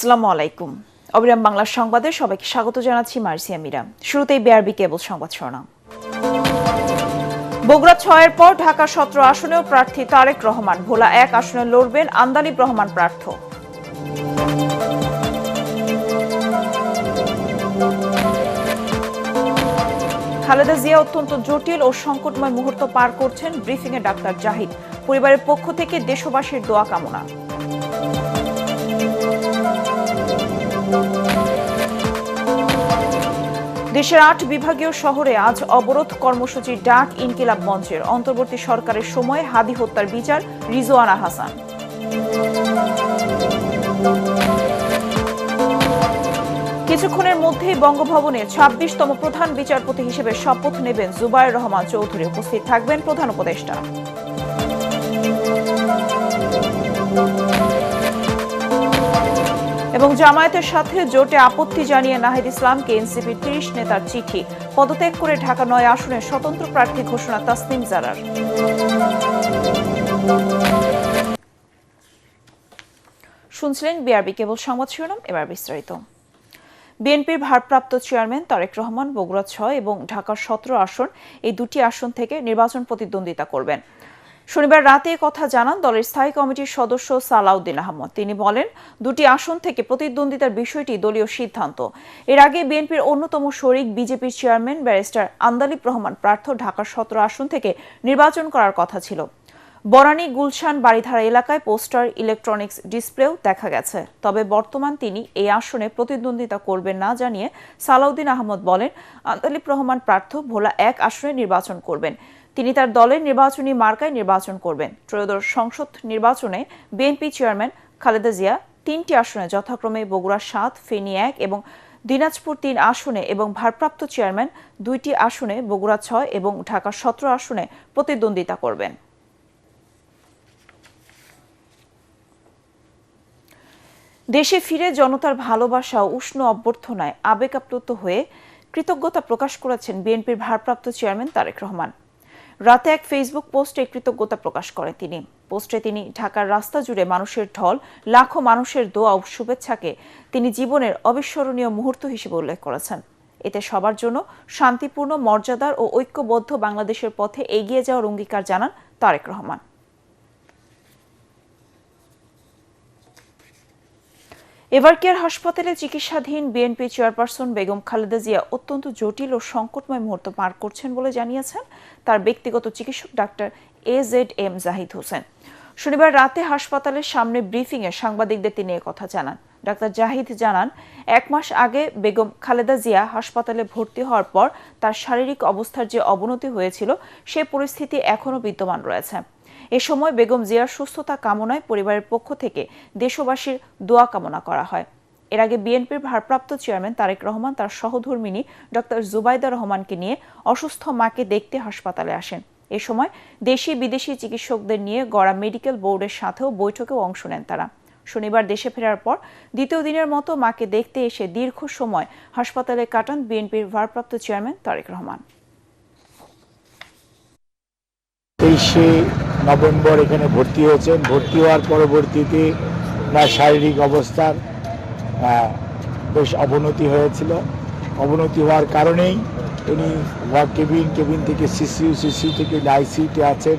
আসসালামু আলাইকুম। অবিরাম বাংলা সংবাদে সবাইকে স্বাগত জানাচ্ছি মার্সিয়া মিরা। শুরুতেই বিআরবি কেবল সংবাদ শিরোনাম। বগুড়া ৬-এর পর ঢাকা ১৭ আসনেও প্রার্থী তারেক রহমান। ভোলা ১ আসনে লড়বেন আন্দালিব রহমান প্রার্থ। খালেদা জিয়া অত্যন্ত জটিল ও সংকটময় মুহূর্ত পার করছেন, ব্রিফিংয়ে ডাক্তার জাহিদ। পরিবারের পক্ষ থেকে দেশবাসীর দোয়া কামনা। দেশের ৮ বিভাগীয় শহরে আজ অবরোধ কর্মসূচির ডাক ইনকিলাব মঞ্চের। অন্তর্বর্তী সরকারের সময়ে হাদি হত্যার বিচার, রিজওয়ানা হাসান। কিছুক্ষণের মধ্যেই বঙ্গভবনে ২৬তম প্রধান বিচারপতি হিসেবে শপথ নেবেন জুবায়ের রহমান চৌধুরী। উপস্থিত থাকবেন প্রধান উপদেষ্টা। এবং জামায়াতের সাথে জোটে আপত্তি জানিয়ে নাহিদ ইসলামকে এনসিপির ৩০ নেতার চিঠি। পদত্যাগ করে ঢাকা ৯ আসনে স্বতন্ত্র প্রার্থী ঘোষণা তাসনিম জারার। শুনছিলেন বিআরবি কেবল সংবাদ শিরোনাম, এবার বিস্তারিত। বিএনপির ভারপ্রাপ্ত চেয়ারম্যান তারেক রহমান বগুড়া ৬ এবং ঢাকার ১৭ আসন, এই দুটি আসন থেকে নির্বাচন প্রতিদ্বন্দ্বিতা করবেন। শনিবার রাতে কথা জানান দলের স্থায়ী কমিটির সদস্য সালাউদ্দিন আহমদ। তিনি বলেন, দুটি আসন থেকে প্রতিদ্বন্দ্বিতার বিষয়টি দলীয় সিদ্ধান্ত। এর আগে বিএনপির অন্যতম শরিক বিজেপির চেয়ারম্যান ব্যারিস্টার আন্দালিব রহমান প্রার্থ ঢাকার ১৭ আসন থেকে নির্বাচন করার কথা ছিল। বনানী গুলশান বাড়িধারা এলাকায় পোস্টার, ইলেকট্রনিক্স ডিসপ্লেও দেখা গেছে। তবে বর্তমান তিনি এই আসনে প্রতিদ্বন্দ্বিতা করবেন না জানিয়ে সালাউদ্দিন আহমদ বলেন, আন্দালিব রহমান প্রার্থ ভোলা ১ আসনে নির্বাচন করবেন। তিনি তার দলের নির্বাচনী মার্কায় নির্বাচন করবেন। ত্রয়োদশ সংসদ নির্বাচনে বিএনপি চেয়ারম্যান খালেদা জিয়া ৩টি আসনে যথাক্রমে বগুড়া ৭, ফেনী ১ এবং দিনাজপুর ৩ আসনে এবং ভারপ্রাপ্ত চেয়ারম্যান ২টি আসনে বগুড়া ৬ এবং ঢাকা ১৭ আসনে প্রতিদ্বন্দ্বিতা করবেন। দেশে ফিরে জনতার ভালোবাসা ও উষ্ণ অভ্যর্থনায় আবেগ আপ্লুত হয়ে কৃতজ্ঞতা প্রকাশ করেছেন বিএনপির ভারপ্রাপ্ত চেয়ারম্যান তারেক রহমান। রাতে এক ফেসবুক পোস্টে কৃতজ্ঞতা প্রকাশ করেন তিনি। পোস্টে তিনি ঢাকার রাস্তা জুড়ে মানুষের ঢল, লাখো মানুষের দোয়া ও শুভেচ্ছাকে তিনি জীবনের অবিস্মরণীয় মুহূর্ত হিসেবে উল্লেখ করেছেন। এতে সবার জন্য শান্তিপূর্ণ, মর্যাদার ও ঐক্যবদ্ধ বাংলাদেশের পথে এগিয়ে যাওয়ার অঙ্গীকার জানান তারেক রহমান। এভারকেয়ার হাসপাতালে চিকিৎসাধীন বিএনপি চেয়ারপারসন বেগম খালেদা জিয়া অত্যন্ত জটিল ও সংকটময় মুহূর্ত পার করছেন বলে জানিয়েছেন তার ব্যক্তিগত চিকিৎসক ডাক্তার AZM জাহিদ হোসেন। শনিবার রাতে হাসপাতালের সামনে ব্রিফিংয়ে সাংবাদিকদের তিনি কথা জানান। ডাক্তার জাহিদ জানান, ১ মাস আগে বেগম খালেদা জিয়া হাসপাতালে ভর্তি হওয়ার পর তার শারীরিক অবস্থার যে অবনতি হয়েছিল সে পরিস্থিতি এখনও বিদ্যমান রয়েছে। এ সময় বেগম জিয়ার সুস্থতা কামনায় পরিবারের পক্ষ থেকে দেশবাসীর দোয়া কামনা করা হয়। এর আগে বিএনপির ভারপ্রাপ্ত চেয়ারম্যান তারেক রহমান তার সহধর্মিণী ডক্টর জুবাইদা রহমানকে নিয়ে অসুস্থ মাকে দেখতে হাসপাতালে আসেন। এ সময় দেশি বিদেশি চিকিৎসকদের নিয়ে গড়া মেডিকেল বোর্ডের সাথেও বৈঠকেও অংশ নেন তারা। শনিবার দেশে ফেরার পর দ্বিতীয় দিনের মতো মাকে দেখতে এসে দীর্ঘ সময় হাসপাতালে কাটান বিএনপির ভারপ্রাপ্ত চেয়ারম্যান তারেক রহমান। ২৩শে নভেম্বর এখানে ভর্তি হয়েছেন। ভর্তি হওয়ার পরবর্তীতে ওনার শারীরিক অবস্থার বেশ অবনতি হয়েছিল। অবনতি হওয়ার কারণেই উনি কেবিন থেকে সিসিউ থেকে আইসিইউতে আছেন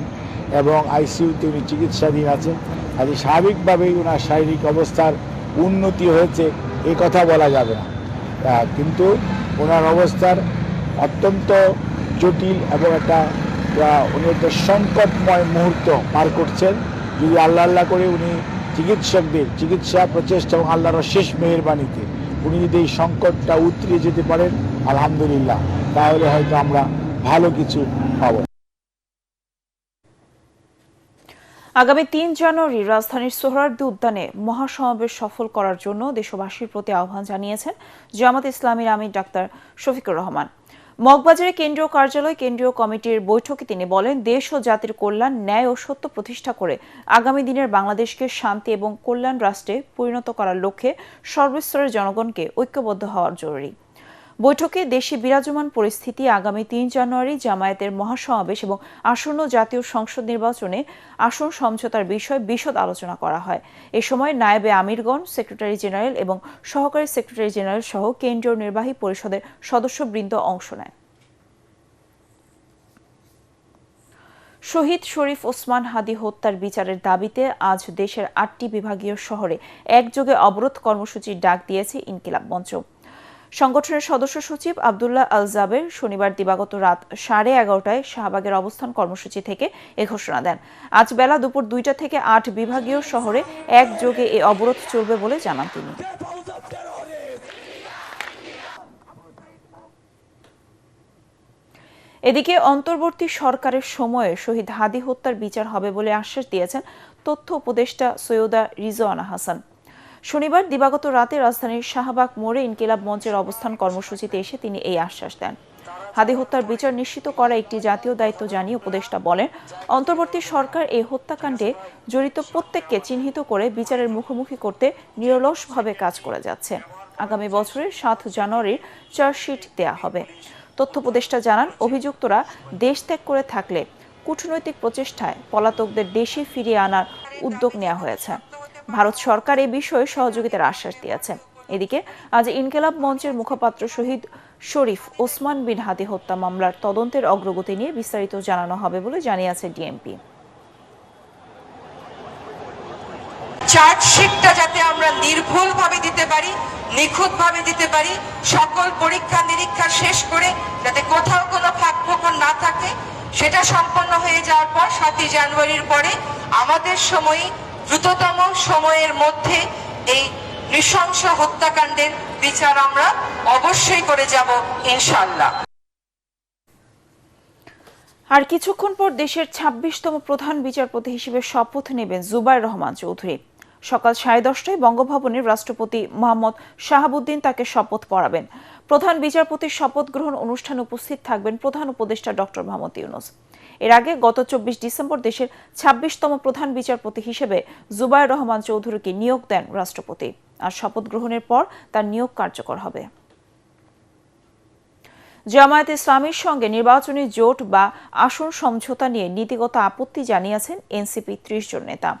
এবং আইসিইউতে উনি চিকিৎসাধীন আছেন। আর স্বাভাবিকভাবেই ওনার শারীরিক অবস্থার উন্নতি হয়েছে এ কথা বলা যাবে না, কিন্তু ওনার অবস্থার অত্যন্ত জটিল এবং উনি একটা সংকটময় মুহূর্ত পার করছেন। যদি আল্লাহ করে উনি চিকিৎসকদের চিকিৎসা প্রচেষ্টা এবং আল্লাহর শেষ মেহেরবানিতে উনি যদি এই সংকটটা উতরিয়ে যেতে পারেন, আলহামদুলিল্লাহ, তাহলে হয়তো আমরা ভালো কিছু পাবো। আগামী ৩ জানুয়ারি রাজধানীর সোহরাওয়ার্দী উদ্যানে মহাসমাবেশ সফল করার জন্য দেশবাসীর প্রতি আহ্বান জানিয়েছেন জামাত ইসলামীর আমির ডাক্তার শফিকুর রহমান। মগবাজারে কেন্দ্রীয় কার্যালয় কেন্দ্রীয় কমিটির বৈঠকে তিনি বলেন, দেশ ও জাতির কল্যাণ, ন্যায় ও সত্য প্রতিষ্ঠা করে আগামী দিনের বাংলাদেশকে শান্তি এবং কল্যাণ রাষ্ট্রে পরিণত করার লক্ষ্যে সর্বস্তরের জনগণকে ঐক্যবদ্ধ হওয়ার জরুরি। বৈঠকে দেশে বিরাজমান পরিস্থিতি, আগামী ৩ জানুয়ারি জামায়াতের মহাসমাবেশ এবং আসন্ন জাতীয় সংসদ নির্বাচনে আসন সমঝোতার বিষয়ে বিশদ আলোচনা করা হয়। এ সময় নায়েবে আমিরগণ, সেক্রেটারি জেনারেল এবং সহকারী সেক্রেটারি জেনারেল সহ কেন্দ্রীয় নির্বাহী পরিষদের সদস্যবৃন্দ অংশ নেন। শহীদ শরীফ ওসমান হাদী হত্যার বিচারের দাবিতে আজ দেশের ৮টি বিভাগীয় শহরে একযোগে অবরোধ কর্মসূচির ডাক দিয়েছে ইনকিলাব মঞ্চ। সংগঠনের সদস্য সচিব আব্দুল্লাহ আল জাবের শনিবার দিবাগত রাত 11:30টায় শাহবাগের অবস্থান কর্মসূচি থেকে এ ঘোষণা দেন। আজ বেলা দুপুর 2টা থেকে 8 বিভাগীয় শহরে একযোগে এ অবরোধ চলবে বলে জানান তিনি। এদিকে অন্তর্বর্তী সরকারের সময়ে শহীদ হাদী হত্যার বিচার হবে বলে আশ্বাস দিয়েছেন তথ্য উপদেষ্টা সৈয়দা রিজওয়ানা হাসান। শনিবার দিবাগত রাতে রাজধানীর শাহবাগ মোড়ে ইনকিলাব মঞ্চের অবস্থান কর্মসূচিতে এসে তিনি এই আশ্বাস দেন। হাদী হত্যার বিচার নিশ্চিত করা একটি জাতীয় দায়িত্ব জানিয়ে উপদেষ্টা বলেন, অন্তর্বর্তী সরকার এই হত্যাকাণ্ডে জড়িত প্রত্যেককে চিহ্নিত করে বিচারের মুখোমুখি করতে নিরলসভাবে কাজ করে যাচ্ছে। আগামী বছরের 7 জানুয়ারির চার্জশিট দেয়া হবে। তথ্য উপদেষ্টা জানান, অভিযুক্তরা দেশ ত্যাগ করে থাকলে কূটনৈতিক প্রচেষ্টায় পলাতকদের দেশে ফিরিয়ে আনার উদ্যোগ নেওয়া হয়েছে। ভারত সরকার এ বিষয়ে সহযোগিতার আশ্বাস দিয়েছে। এদিকে আজ ইনকিলাব মঞ্চের মুখপাত্র শহীদ শরীফ ওসমান বিন হাদী হত্যা মামলার তদন্তের অগ্রগতি নিয়ে বিস্তারিত জানানো হবে বলে জানিয়েছে ডিএমপি। চার্জশিটটা যাতে আমরা নির্ভুলভাবে দিতে পারি, নিখুঁতভাবে দিতে পারি, সকল পরীক্ষা নিরীক্ষা শেষ করে যাতে কোথাও কোনো ফাঁক ফোকর না থাকে, সেটা সম্পন্ন হয়ে যাওয়ার পর 7 জানুয়ারির পরে আমাদের সময়ে দ্রুততম সময়ের মধ্যে এই নৃশংস হত্যাকাণ্ডের বিচার আমরা অবশ্যই করে যাব ইনশাআল্লাহ। আর কিছুক্ষণ পর দেশের 26তম প্রধান বিচারপতি হিসেবে শপথ নেবেন জুবায়ের রহমান চৌধুরী। সকাল 10:30টায় বঙ্গভবনের রাষ্ট্রপতি মোহাম্মদ শাহাবুদ্দিন তাকে শপথ পড়াবেন। প্রধান বিচারপতির শপথ গ্রহণ অনুষ্ঠানে উপস্থিত থাকবেন প্রধান উপদেষ্টা ডক্টর মোহাম্মদ ইউনূস। এর আগে গত 24 ডিসেম্বর দেশের 26তম প্রধান বিচারপতি হিসেবে জুবায়ের রহমান চৌধুরীকে নিয়োগ দেন রাষ্ট্রপতি। আর শপথ গ্রহণের পর তার নিয়োগ কার্যকর হবে। জামায়াতে ইসলামীর সঙ্গে নির্বাচনী জোট বা আসন সমঝোতা নিয়ে নীতিগত আপত্তি জানিয়েছেন এনসিপি 30 জন নেতা।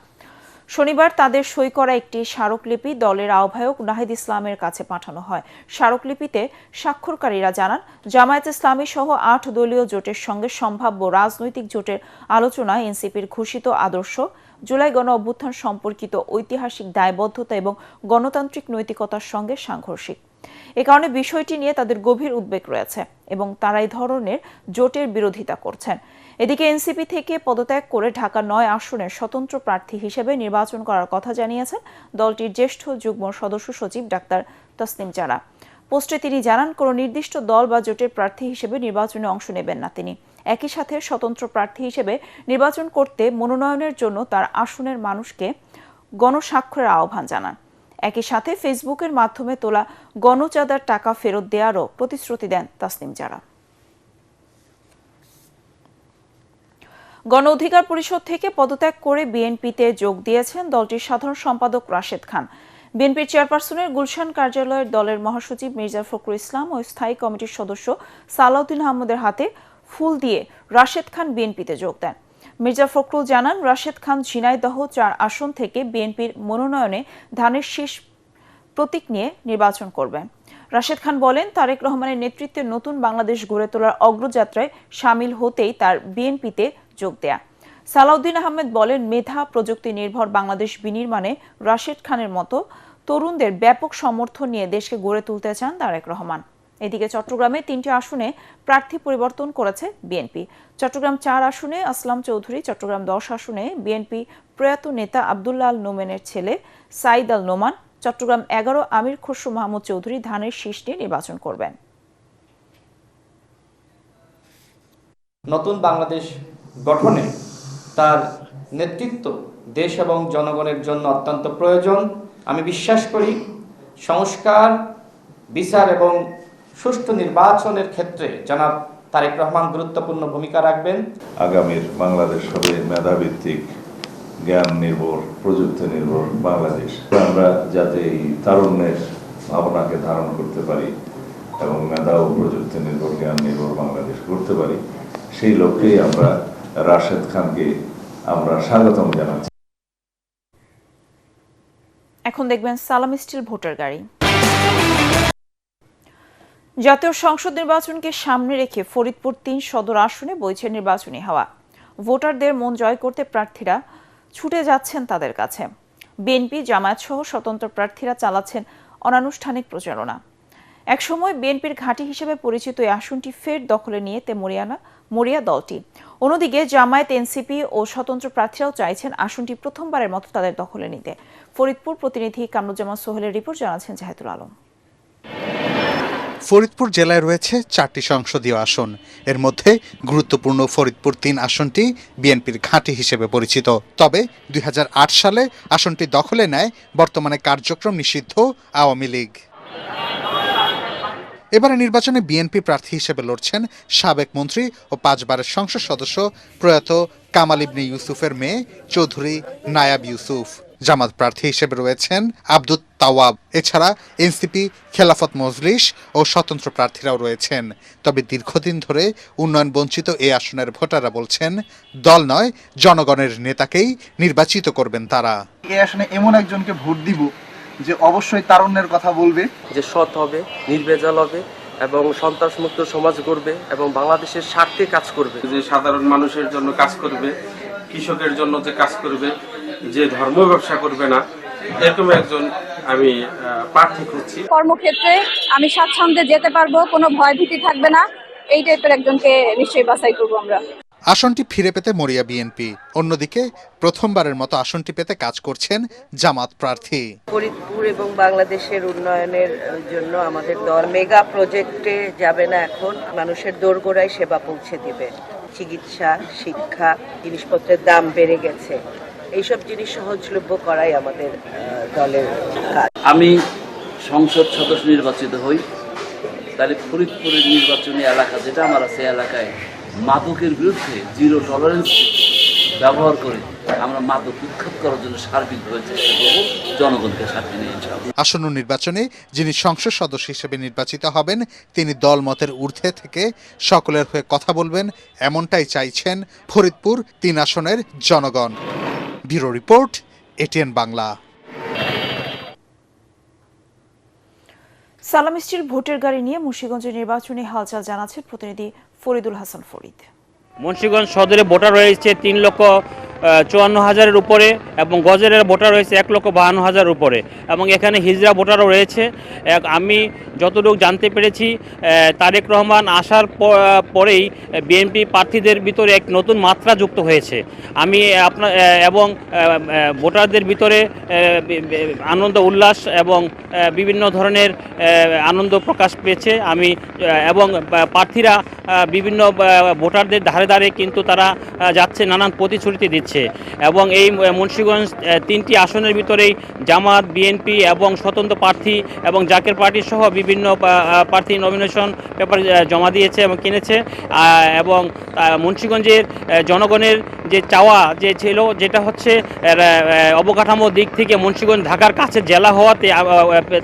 শনিবার তাদের সই করা একটি স্মারকলিপি দলের আহ্বায়ক নাহিদ ইসলামের কাছে পাঠানো হয়। স্মারকলিপিতে স্বাক্ষরকারীরা জানান, জামায়াতে ইসলামী সহ 8 দলীয় জোটের সঙ্গে সম্ভাব্য রাজনৈতিক জোটের আলোচনা এনসিপির ঘোষিত আদর্শ, জুলাই গণ অভ্যুত্থান সম্পর্কিত ঐতিহাসিক দায়বদ্ধতা এবং গণতান্ত্রিক নৈতিকতার সঙ্গে সাংঘর্ষিক। এ কারণে বিষয়টি নিয়ে তাদের গভীর উদ্বেগ রয়েছে এবং তারা এই ধরনের জোটের বিরোধিতা করছেন। এদিকে এনসিপি থেকে পদত্যাগ করে ঢাকা 9 আসনের স্বতন্ত্র প্রার্থী হিসেবে নির্বাচন করার কথা জানিয়েছেন দলটির জ্যেষ্ঠ যুগ্ম সদস্য সচিব ডাক্তার তাসনিম জারা। পোস্টে তিনি জানান, কোনো নির্দিষ্ট দল বা জোটের প্রার্থী হিসেবে নির্বাচনে অংশ নেবেন না তিনি। একই সাথে স্বতন্ত্র প্রার্থী হিসেবে নির্বাচন করতে মনোনয়নের জন্য তার আসনের মানুষকে গণস্বাক্ষরের আহ্বান জানান। একই সাথে ফেসবুকের মাধ্যমে তোলা গণচাঁদার টাকা ফেরত দেওয়ারও প্রতিশ্রুতি দেন তাসনিম জারা। গণ অধিকার পরিষদ থেকে পদত্যাগ করে বিএনপিতে যোগ দিয়েছেন দলটির সাধারণ সম্পাদক রাশেদ খান। বিএনপির চেয়ারপারসনের গুলশান কার্যালয়ের দলের মহাসচিব মির্জা ফখরুল ইসলাম ও স্থায়ী কমিটির সদস্য সালাউদ্দিন আহমদের হাতে ফুল দিয়ে রাশেদ খান বিএনপিতে যোগ দেন। মির্জা ফখরুল জানান, রাশেদ খান ঝিনাইদহ 4 আসন থেকে বিএনপির মনোনয়নে ধানের শীষ প্রতীক নিয়ে নির্বাচন করবেন। রাশেদ খান বলেন, তারেক রহমানের নেতৃত্বে নতুন বাংলাদেশ গড়ে তোলার অগ্রযাত্রায় সামিল হতেই তার বিএনপিতে যোগ দেয়া। সালাউদ্দিন আহমেদ বলেন, মেধা প্রযুক্তি নির্ভর বাংলাদেশ বিনির্মাণে রাশেদ খানের মতো তরুণদের ব্যাপক সমর্থন নিয়ে দেশকে গড়ে তুলতে চান তারেক রহমান। এদিকে চট্টগ্রামে 3টি আসনে প্রার্থী পরিবর্তন করেছে বিএনপি। চট্টগ্রাম 4 আসনে আসলাম চৌধুরী, চট্টগ্রাম 10 আসনে বিএনপি প্রয়াত নেতা আব্দুল্লাহ আল নোমানের ছেলে সাইদ আল নোমান, চট্টগ্রাম 11 আমির খসরু মাহমুদ চৌধুরী ধানের শীষ নিয়ে নির্বাচন করবেন। নতুন বাংলাদেশ গঠনে তার নেতৃত্ব দেশ এবং জনগণের জন্য অত্যন্ত প্রয়োজন। আমি বিশ্বাস করি সংস্কার, বিচার এবং সুষ্ঠু নির্বাচনের ক্ষেত্রে জনাব তারেক রহমান গুরুত্বপূর্ণ ভূমিকা রাখবেন। আগামীর বাংলাদেশ হবে মেধাভিত্তিক, জ্ঞান নির্ভর, প্রযুক্তি নির্ভর বাংলাদেশ। আমরা যাতে এই তারুণ্যের ভাবনাকে ধারণ করতে পারি, এবং মেধা ও প্রযুক্তি নির্ভর জ্ঞান নির্ভর বাংলাদেশ করতে পারি, সেই লক্ষ্যেই আমরা রাশেদ খানকে আমরা স্বাগতম জানাচ্ছি। এখন দেখবেন সালাম স্টিল ভোটার গাড়ি। জাতীয় সংসদ নির্বাচনকে সামনে রেখে ফরিদপুর ৩ সদর আসনে বইছে নির্বাচনী হাওয়া। ভোটারদের মন জয় করতে প্রার্থীরা ছুটে যাচ্ছেন তাদের কাছে। বিএনপি, জামায়াত সহ স্বতন্ত্র প্রার্থীরা চালাচ্ছেন অনানুষ্ঠানিক প্রচারণা। একসময় বিএনপির ঘাঁটি হিসেবে পরিচিত এই আসনটি ফের দখলে নিতে মরিয়া দলটি। অন্যদিকে জামায়াত, এনসিপি ও স্বতন্ত্র প্রার্থীরাও চাইছেন আসনটি প্রথমবারের মতো তাদের দখলে নিতে। ফরিদপুর প্রতিনিধি কামরুজ্জামান সোহেলের রিপোর্ট, জানাচ্ছেন জাহিদুল আলম। ফরিদপুর জেলায় রয়েছে 4টি সংসদীয় আসন। এর মধ্যে গুরুত্বপূর্ণ ফরিদপুর 3 আসনটি বিএনপির ঘাঁটি হিসেবে পরিচিত। তবে 2008 সালে আসনটি দখলে নেয় বর্তমানে কার্যক্রম নিষিদ্ধ আওয়ামী লীগ। এবারে নির্বাচনে বিএনপি প্রার্থী হিসেবে লড়ছেন সাবেক মন্ত্রী ও 5 বারের সংসদ সদস্য প্রয়াত কামাল ইবনে ইউসুফের মেয়ে চৌধুরী নায়াব ইউসুফ। জামাত প্রার্থী হিসেবে রয়েছেন আব্দুত তাওয়াব। এছাড়া এনসিপি, খেলাফত মজলিস ও স্বতন্ত্র প্রার্থীরাও রয়েছেন। তবে দীর্ঘদিন ধরে উন্নয়ন বঞ্চিত এই আসনের ভোটাররা বলছেন, দল নয় জনগণের নেতাকেই নির্বাচিত করবেন তারা। এই আসনে এমন একজনকে ভোট দিব যে অবশ্যই তারুণ্যের কথা বলবে, যে সৎ হবে, নির্ভেজাল হবে এবং সন্ত্রাসমুক্ত সমাজ গড়বে এবং বাংলাদেশের স্বার্থে কাজ করবে, যে সাধারণ মানুষের জন্য কাজ করবে, কৃষকের জন্য যে কাজ করবে, যে ধর্ম ব্যবসা করবে না, এরকম একজন আমি প্রার্থী খুঁজছি। কর্মক্ষেত্রে আমি স্বাচ্ছন্দ্যে যেতে পারবো, কোনো ভয় ভীতি থাকবে না, এই টাইপের একজনকে নিশ্চয়ই বাছাই করবো আমরা। আসনটি ফিরে পেতে মরিয়া বিএনপি। অন্যদিকে প্রথমবারের মতো আসনটি পেতে কাজ করছেন জামাত প্রার্থী। ফরিদপুর এবং বাংলাদেশের উন্নয়নের জন্য আমাদের দল মেগা প্রজেক্টে যাবে না, এখন মানুষের দোরগোড়ায় সেবা পৌঁছে দিবে। চিকিৎসা, শিক্ষা, জিনিসপত্রের দাম বেড়ে গেছে, এইসব জিনিস সহজলভ্য করাই আমাদের দলের কাজ। আমি সংসদ সদস্য নির্বাচিত হই, তাহলে ফরিদপুরের নির্বাচনী এলাকা যেটা আমার আছে, এলাকায় মাদকের বিরুদ্ধে জিরো টলারেন্স ব্যবহার করে আমরা মাদক উৎখাত করার জন্য সার্বিকভাবে চেষ্টা করব, জনগণকে সাথে নিয়ে যাব। আসন্ন নির্বাচনে যিনি সংসদ সদস্য হিসেবে নির্বাচিত হবেন তিনি দল মতের ঊর্ধ্বে থেকে সকলের হয়ে কথা বলবেন, এমনটাই চাইছেন ফরিদপুর 3 আসনের জনগণ। Bureau report, ATN Bangla. সালাম স্টিল ভোটের গাড়ি নিয়ে মুন্সিগঞ্জের নির্বাচনী হালচাল জানাচ্ছেন প্রতিনিধি ফরিদুল হাসান ফরিদ। মুন্সিগঞ্জ সদরে ভোটার রয়েছে 3,54,000-এর উপরে এবং গজের ভোটার রয়েছে 1,52,000-এর উপরে এবং এখানে হিজড়া ভোটারও রয়েছে। আমি যতটুকু জানতে পেরেছি, তারেক রহমান আসার পরেই বিএনপি প্রার্থীদের ভিতরে এক নতুন মাত্রা যুক্ত হয়েছে। আমি এবং ভোটারদের ভিতরে আনন্দ উল্লাস এবং বিভিন্ন ধরনের আনন্দ প্রকাশ পেয়েছে। আমি এবং প্রার্থীরা বিভিন্ন ভোটারদের ধারে ধারে কিন্তু তারা যাচ্ছে, নানান প্রতিশ্রুতি দিচ্ছে এবং এই মুন্সিগঞ্জ 3টি আসনের ভিতরেই জামাত, বিএনপি এবং স্বতন্ত্র প্রার্থী এবং জাকের পার্টি সহ বিভিন্ন প্রার্থী নমিনেশন পেপার জমা দিয়েছে এবং কিনেছে। এবং মুন্সিগঞ্জের জনগণের যে চাওয়া যে ছিল, যেটা হচ্ছে অবকাঠামোর দিক থেকে মুন্সিগঞ্জ ঢাকার কাছে জেলা হওয়াতে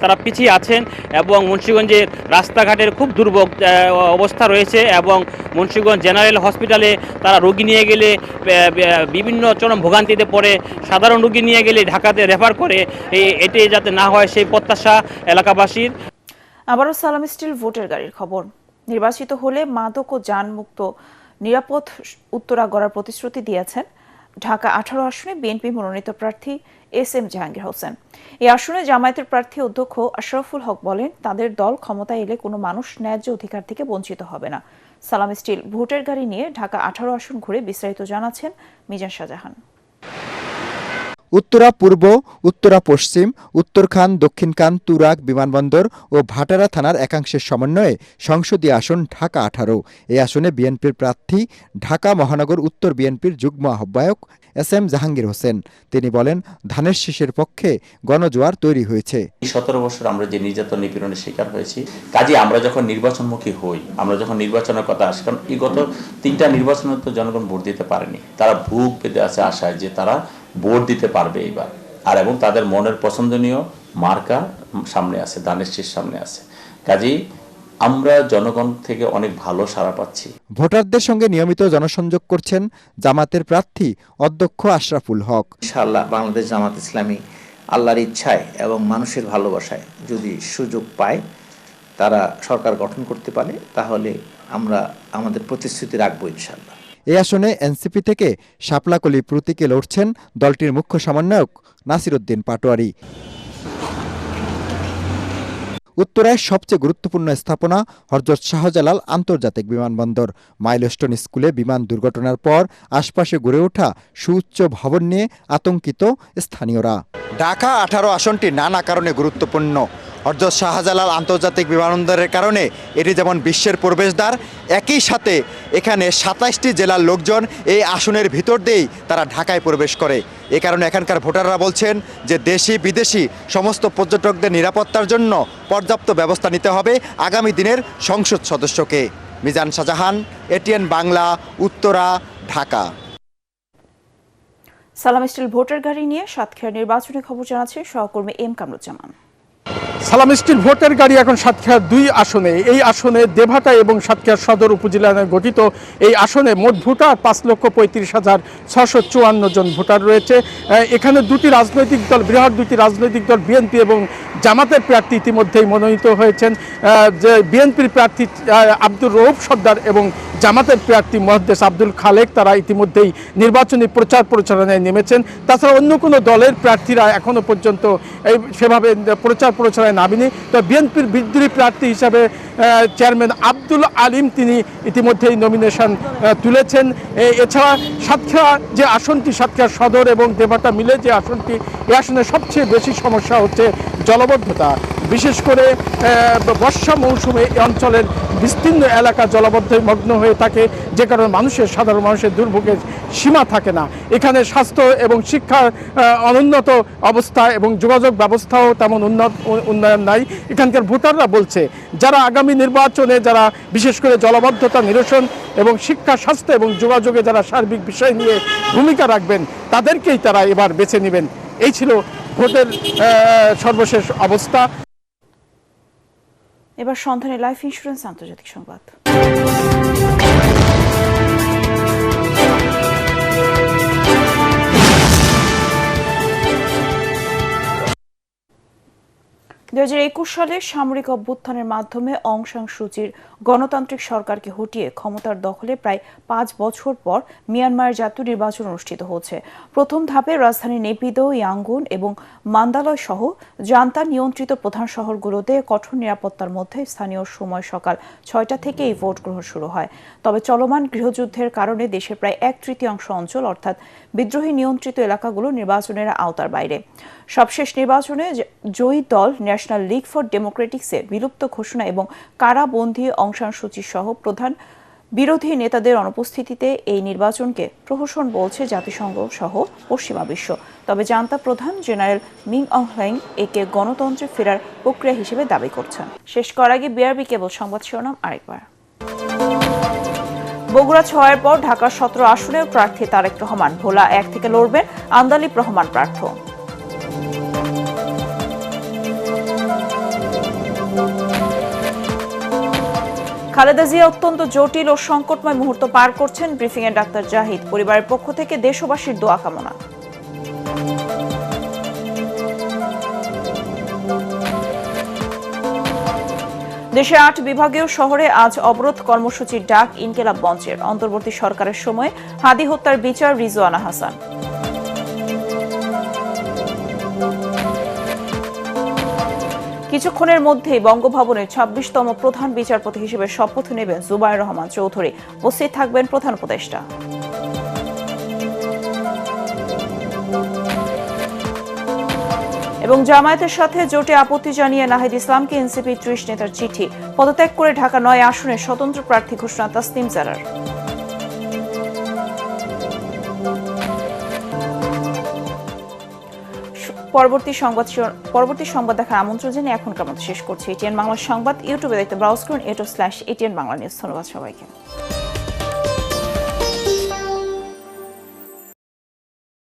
তারা পিছিয়ে আছেন এবং মুন্সিগঞ্জের রাস্তাঘাটের খুব দুর্ভোগ অবস্থা রয়েছে এবং মুন্সিগঞ্জ জেনারেল হসপিটালে তারা রোগী নিয়ে গেলে বিভিন্ন চরম ভোগান্তিতে পড়ে, সাধারণ রোগী নিয়ে গেলে ঢাকাতে রেফার করে, এটি যাতে না হয় সেই প্রত্যাশা এলাকাবাসীর। আবারও সালাম স্টিল ভোটের গাড়ির খবর। নির্বাচিত হলে মাদক ও যানমুক্ত নিরাপদ উত্তরা গড়ার প্রতিশ্রুতি দিয়েছেন ঢাকা 18 আসনে বিএনপি মনোনীত প্রার্থী SM জাহাঙ্গীর হোসেন। এই আসনে জামায়াতের প্রার্থী অধ্যক্ষ আশরাফুল হক বলেন, তাদের দল ক্ষমতায় এলে কোনো মানুষ ন্যায্য অধিকার থেকে বঞ্চিত হবে না। সালাম স্টিল ভোটের গাড়ি নিয়ে ঢাকা 18 আসন ঘুরে বিস্তারিত জানাচ্ছেন মিজান শাহজাহান। উত্তরা পূর্ব, উত্তরা পশ্চিম, উত্তরখান, দক্ষিণখান, তুরাগ বিমানবন্দর ও ভাটারা থানার একাংশের সমন্বয়ে সংসদীয় আসন ঢাকা 18। এই আসনে বিএনপির প্রার্থী ঢাকা মহানগর উত্তর বিএনপির যুগ্ম আহ্বায়ক SM জাহাঙ্গীর হোসেন। তিনি বলেন, ধানের শীষের পক্ষে গণজোয়ার তৈরি হয়েছে। 17 বছর আমরা যে নির্যাতন নিপীড়নের শিকার হয়েছি, কাজে আমরা যখন নির্বাচনমুখী হই, আমরা যখন নির্বাচনের কথা আসে, কারণ এই গত 3টা নির্বাচনে তো জনগণ ভোট দিতে পারেনি, তারা ভুগ পেতে আছে আশায় যে তারা ভোট দিতে পারবে এইবার, আর এবং তাদের মনের পছন্দনীয় মার্কা সামনে আছে, ধানের শীষ সামনে আছে। কাজেই আমরা জনগণ থেকে অনেক ভালো সাড়া পাচ্ছি। ভোটারদের সঙ্গে নিয়মিত জনসংযোগ করছেন জামাতের প্রার্থী অধ্যক্ষ আশরাফুল হক। ইনশাআল্লাহ বাংলাদেশ জামাত ইসলামী আল্লাহর ইচ্ছায় এবং মানুষের ভালোবাসায় যদি সুযোগ পায়, তারা সরকার গঠন করতে পারে, তাহলে আমরা আমাদের প্রতিশ্রুতি রাখবো ইনশাআল্লাহ। এই আসনে এনসিপি থেকে শাপলাকলি প্রতীকে লড়ছেন দলটির মুখ্য সমন্বয়ক নাসিরউদ্দিন পাটোয়ারি। উত্তরায় সবচেয়ে গুরুত্বপূর্ণ স্থাপনা হযরত শাহজালাল আন্তর্জাতিক বিমানবন্দর। মাইলস্টোন স্কুলে বিমান দুর্ঘটনার পর আশপাশে গড়ে ওঠা সুউচ্চ ভবন নিয়ে আতঙ্কিত স্থানীয়রা। ঢাকা 18 আসনটি নানা কারণে গুরুত্বপূর্ণ। হযরত শাহজালাল আন্তর্জাতিক বিমানবন্দরের কারণে এটি যেমন বিশ্বের প্রবেশদ্বার, একই সাথে এখানে 27টি জেলার লোকজন এই আসনের ভিতর দিয়েই তারা ঢাকায় প্রবেশ করে। এ কারণে এখানকার ভোটাররা বলছেন যে দেশি বিদেশি সমস্ত পর্যটকদের নিরাপত্তার জন্য পর্যাপ্ত ব্যবস্থা নিতে হবে আগামী দিনের সংসদ সদস্যকে। মিজান শাহজাহান, এটিএন বাংলা, উত্তরা, ঢাকা। সালাম স্টিল ভোটার গাড়ি নিয়ে সাতক্ষীরা নির্বাচনী খবর জানাচ্ছে সহকর্মী এম কামরুজ্জামান। সালাম স্টিল ভোটার গাড়ি এখন সাতক্ষীরা 2 আসনে। এই আসনে দেভাটা এবং সাতক্ষীরা সদর উপজেলা গঠিত এই আসনে মোট ভোটার 5,35,654 জন ভোটার রয়েছে। এখানে দুটি রাজনৈতিক দল, বৃহৎ দুটি রাজনৈতিক দল বিএনপি এবং জামাতের প্রার্থী ইতিমধ্যেই মনোনীত হয়েছেন। যে বিএনপির প্রার্থী আব্দুর রউফ সর্দার এবং জামাতের প্রার্থী মুহাদ্দেস আব্দুল খালেক তারা ইতিমধ্যেই নির্বাচনী প্রচার প্রচারণায় নেমেছেন। তাছাড়া অন্য কোনো দলের প্রার্থীরা এখনো পর্যন্ত সেভাবে প্রচার প্রচারণায় নামেনি। তো বিএনপির বিদ্রোহী প্রার্থী হিসাবে চেয়ারম্যান আব্দুল আলিম তিনি ইতিমধ্যেই নমিনেশন তুলেছেন। এছাড়া সাতক্ষীরা যে আসনটি, সাতক্ষীরা সদর এবং দেভাটা মিলে যে আসনটি, এই আসনে সবচেয়ে বেশি সমস্যা হচ্ছে জলবদ্ধতা। বিশেষ করে বর্ষা মৌসুমে এই অঞ্চলের বিস্তীর্ণ এলাকা জলবদ্ধ মগ্ন হয়ে থাকে, যে কারণে সাধারণ মানুষের দুর্ভোগের সীমা থাকে না। এখানে স্বাস্থ্য এবং শিক্ষার অনুন্নত অবস্থা এবং যোগাযোগ ব্যবস্থাও তেমন উন্নয়ন নাই। এখানকার ভোটাররা বলছে যারা আগামী নির্বাচনে যারা বিশেষ করে জলবদ্ধতা নিরসন এবং শিক্ষা, স্বাস্থ্য এবং যোগাযোগে যারা সার্বিক বিষয় নিয়ে ভূমিকা রাখবেন তাদেরকেই তারা এবার বেছে নেবেন। এই ছিল ভোটের সর্বশেষ অবস্থা। এবার সন্ধানে লাইফ ইন্স্যুরেন্স আন্তর্জাতিক সংবাদ। সালে সামরিক অভ্যুত্থানের মাধ্যমে অং সান সুচির গণতান্ত্রিক সরকারকে হটিয়ে ক্ষমতার দখলে প্রায় 5 বছর পর মিয়ানমারের জাতীয় নির্বাচন অনুষ্ঠিত হচ্ছে। প্রথম ধাপে রাজধানী নেপিদো, ইয়াঙ্গুন এবং মান্দালয় সহ জান্তা নিয়ন্ত্রিত প্রধান শহরগুলোতে কঠোর নিরাপত্তার মধ্যে স্থানীয় সময় সকাল 6টা থেকে এই ভোট গ্রহণ শুরু হয়। তবে চলমান গৃহযুদ্ধের কারণে দেশের প্রায় 1/3 অঞ্চল অর্থাৎ বিদ্রোহী নিয়ন্ত্রিত এলাকাগুলো নির্বাচনের আওতার বাইরে। সবশেষ নির্বাচনে জয়ী দল ন্যাশনাল লীগ ফর ডেমোক্রেটিক্সের বিলুপ্ত ঘোষণা এবং কারাবন্দী অং সান সুচি সহ প্রধান বিরোধী নেতাদের অনুপস্থিতিতে এই নির্বাচনকে প্রহসন বলছে জাতিসংঘ সহ পশ্চিমা বিশ্ব। তবে জান্তা প্রধান জেনারেল মিং অং হ্লাইং একে গণতন্ত্রে ফেরার প্রক্রিয়া হিসেবে দাবি করছেন। শেষ করার আগে বিআরবি কেবল সংবাদ শিরোনাম আরেকবার। বগুড়া 6-এর পর ঢাকা 17 আসনের প্রার্থী তারেক রহমান। ভোলা 1 থেকে লড়বেন আন্দালিব রহমান প্রার্থী। খালেদা জিয়া অত্যন্ত জটিল ও সংকটময় মুহূর্ত পার করছেন, ব্রিফিংয়ে ডাক্তার জাহিদ। পরিবারের পক্ষ থেকে দেশবাসীর দোয়া কামনা। দেশের 8 বিভাগীয় শহরে আজ অবরোধ কর্মসূচির ডাক ইনকিলাব মঞ্চের। অন্তর্বর্তী সরকারের সময় হাদি হত্যার বিচার রিজওয়ানা হাসান। কিছুক্ষণের মধ্যেই বঙ্গভবনের 26তম প্রধান বিচারপতি হিসেবে শপথ নেবেন জুবায়ের রহমান চৌধুরী। উপস্থিত থাকবেন প্রধান উপদেষ্টা। এবং জামায়াতের সাথে জোটে আপত্তি জানিয়ে নাহিদ ইসলামকে এনসিপি 30 নেতার চিঠি। পদত্যাগ করে ঢাকা 9 আসনে স্বতন্ত্র প্রার্থী ঘোষণা তাসনিম জারার। পরবর্তী সংবাদ দেখার আমন্ত্রণ জানিয়ে এখনকার মতো শেষ করছি। এটিএন বাংলা সংবাদ ইউটিউবে দেখতে ব্রাউজ করুন /ATN বাংলা নিউজ। ধন্যবাদ সবাইকে।